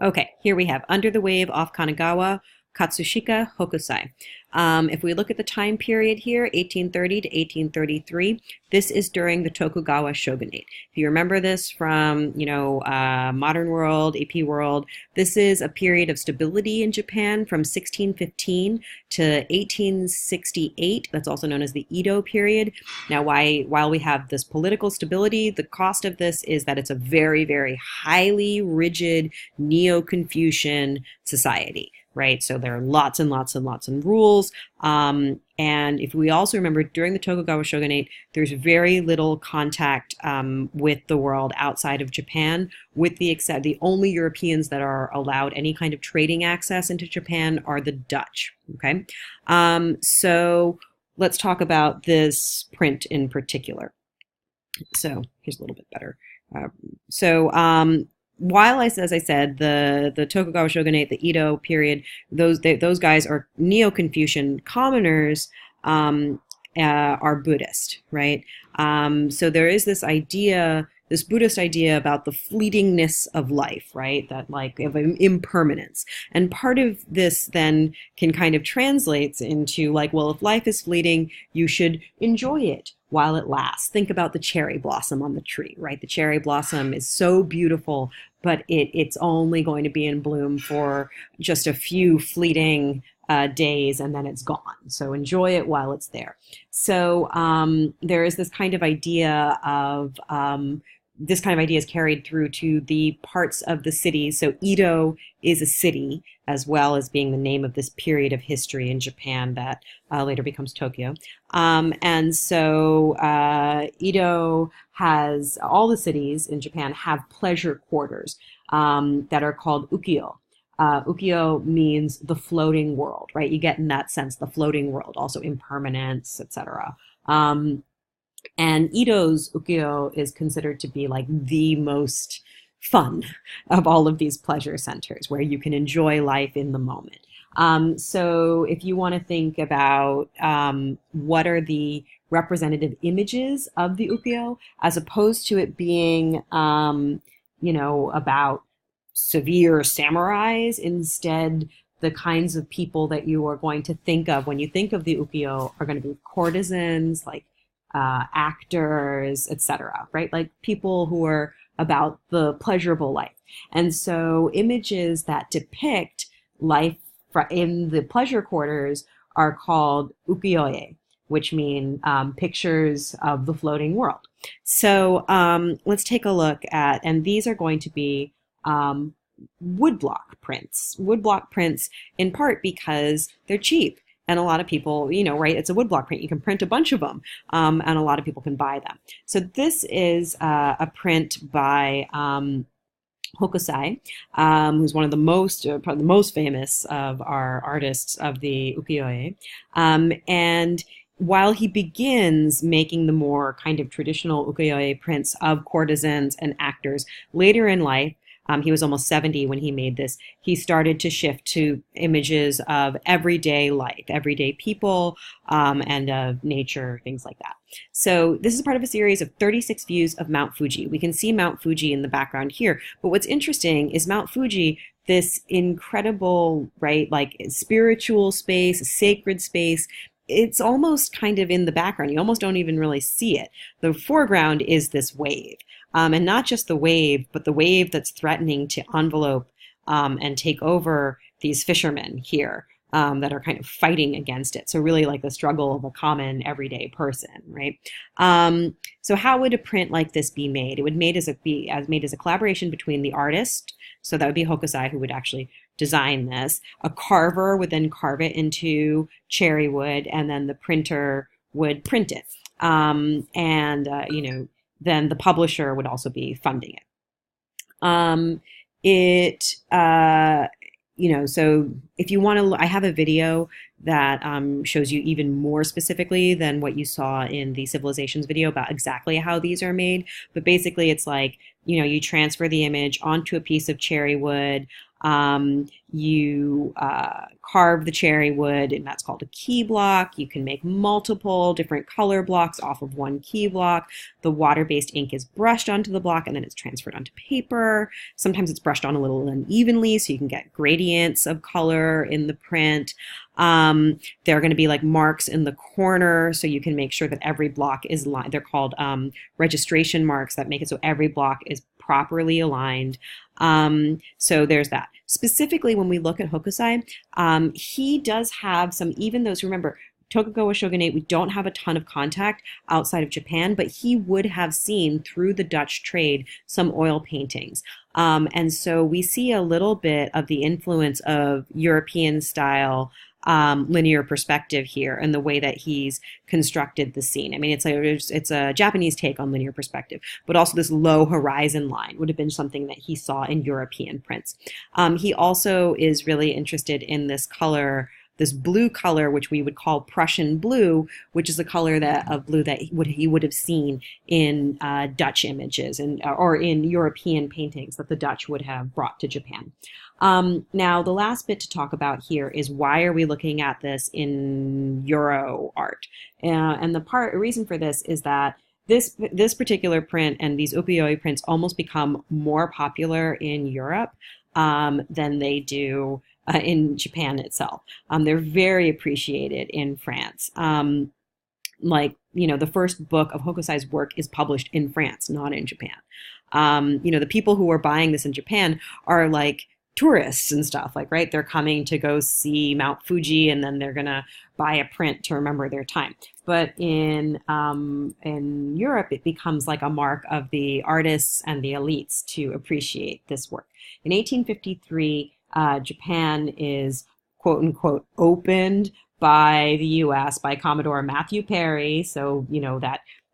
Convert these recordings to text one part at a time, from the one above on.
Okay, here we have Under the Wave off Kanagawa, Katsushika Hokusai. If we look at the time period here, 1830 to 1833, this is during the Tokugawa shogunate. If you remember this from, modern world, AP world, this is a period of stability in Japan from 1615 to 1868. That's also known as the Edo period. Now, while we have this political stability, the cost of this is that it's a very, very highly rigid Neo-Confucian society, right? So there are lots and lots and lots of rules. And if we also remember, during the Tokugawa shogunate, there's very little contact with the world outside of Japan, with the only Europeans that are allowed any kind of trading access into Japan are the Dutch. Okay, so let's talk about this print in particular. So here's a little bit better. So while as I said, the Tokugawa shogunate, the Edo period, those guys are Neo-Confucian. Commoners are Buddhist, right? So there is this idea, this Buddhist idea about the fleetingness of life, right? That like of impermanence. And part of this then can kind of translates into like, well, if life is fleeting, you should enjoy it while it lasts. Think about the cherry blossom on the tree, right? The cherry blossom is so beautiful, but it's only going to be in bloom for just a few fleeting days, and then it's gone. So enjoy it while it's there. So there is this kind of idea of this kind of idea is carried through to the parts of the city. So Edo is a city, as well as being the name of this period of history in Japan that later becomes Tokyo. And so Edo has, all the cities in Japan have pleasure quarters that are called ukiyo. Ukiyo means the floating world, right? You get in that sense, the floating world, also impermanence, etc. And Ito's ukiyo is considered to be like the most fun of all of these pleasure centers where you can enjoy life in the moment. So if you want to think about what are the representative images of the ukiyo, as opposed to it being, about severe samurais, instead the kinds of people that you are going to think of when you think of the ukiyo are going to be courtesans, like actors, etc., right? Like people who are about the pleasurable life. And so images that depict life in the pleasure quarters are called ukiyo-e, which mean pictures of the floating world. So let's take a look at, and these are going to be woodblock prints. Woodblock prints in part because they're cheap. And a lot of people, right, it's a woodblock print. You can print a bunch of them, and a lot of people can buy them. So this is a print by Hokusai, who's one of the probably the most famous of our artists of the ukiyo-e. And while he begins making the more kind of traditional ukiyo-e prints of courtesans and actors, later in life, he was almost 70 when he made this. He started to shift to images of everyday life, everyday people, and of nature, things like that. So this is part of a series of 36 views of Mount Fuji. We can see Mount Fuji in the background here. But what's interesting is Mount Fuji, this incredible, right, like spiritual space, a sacred space, it's almost kind of in the background. You almost don't even really see it. The foreground is this wave. And not just the wave, but the wave that's threatening to envelope and take over these fishermen here that are kind of fighting against it. So really like the struggle of a common everyday person, right? So how would a print like this be made? It would be made as a collaboration between the artist, so that would be Hokusai who would actually design this. A carver would then carve it into cherry wood, and then the printer would print it. Then the publisher would also be funding it. So if you want to, I have a video that shows you even more specifically than what you saw in the Civilizations video about exactly how these are made. But basically it's like, you transfer the image onto a piece of cherry wood, You carve the cherry wood, and that's called a key block. You can make multiple different color blocks off of one key block. The water-based ink is brushed onto the block, and then it's transferred onto paper. Sometimes it's brushed on a little unevenly, so you can get gradients of color in the print. There are going to be like marks in the corner, so you can make sure that every block is lined. They're called registration marks that make it so every block is properly aligned. So there's that. Specifically, when we look at Hokusai, he does have some, even those, remember, Tokugawa shogunate, we don't have a ton of contact outside of Japan, but he would have seen through the Dutch trade some oil paintings. And so we see a little bit of the influence of European style linear perspective here and the way that he's constructed the scene. I mean, it's a Japanese take on linear perspective, but also this low horizon line would have been something that he saw in European prints. He also is really interested in this color, this blue color, which we would call Prussian blue, which is a color of blue that he would have seen in Dutch images or in European paintings that the Dutch would have brought to Japan. Now, the last bit to talk about here is why are we looking at this in Euro art? And the reason for this is that this particular print and these ukiyo-e prints almost become more popular in Europe than they do in Japan itself. They're very appreciated in France. Like, the first book of Hokusai's work is published in France, not in Japan. The people who are buying this in Japan are like tourists and stuff, like, right? They're coming to go see Mount Fuji, and then they're gonna buy a print to remember their time. But in Europe, it becomes like a mark of the artists and the elites to appreciate this work. In 1853, Japan is quote unquote opened by the U.S. by Commodore Matthew Perry. So,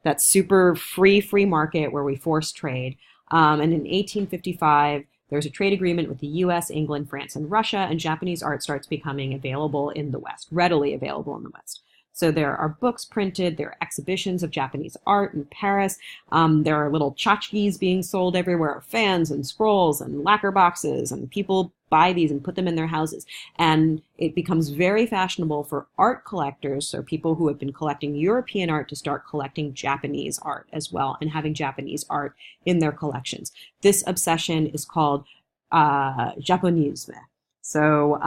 that super free market where we force trade. And in 1855, there's a trade agreement with the U.S., England, France, and Russia, and Japanese art starts becoming available in the West, readily available in the West. So there are books printed, there are exhibitions of Japanese art in Paris, there are little tchotchkes being sold everywhere, fans and scrolls and lacquer boxes, and people buy these and put them in their houses. And it becomes very fashionable for art collectors, so people who have been collecting European art, to start collecting Japanese art as well and having Japanese art in their collections. This obsession is called Japonisme. So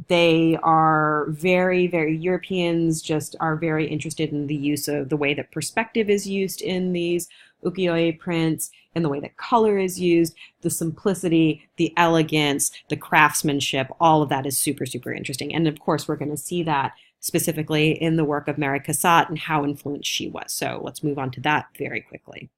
they are very, Europeans just are very interested in the use of the way that perspective is used in these ukiyo-e prints, and the way that color is used, the simplicity, the elegance, the craftsmanship, all of that is super interesting. And of course, we're going to see that specifically in the work of Mary Cassatt and how influenced she was. So let's move on to that very quickly.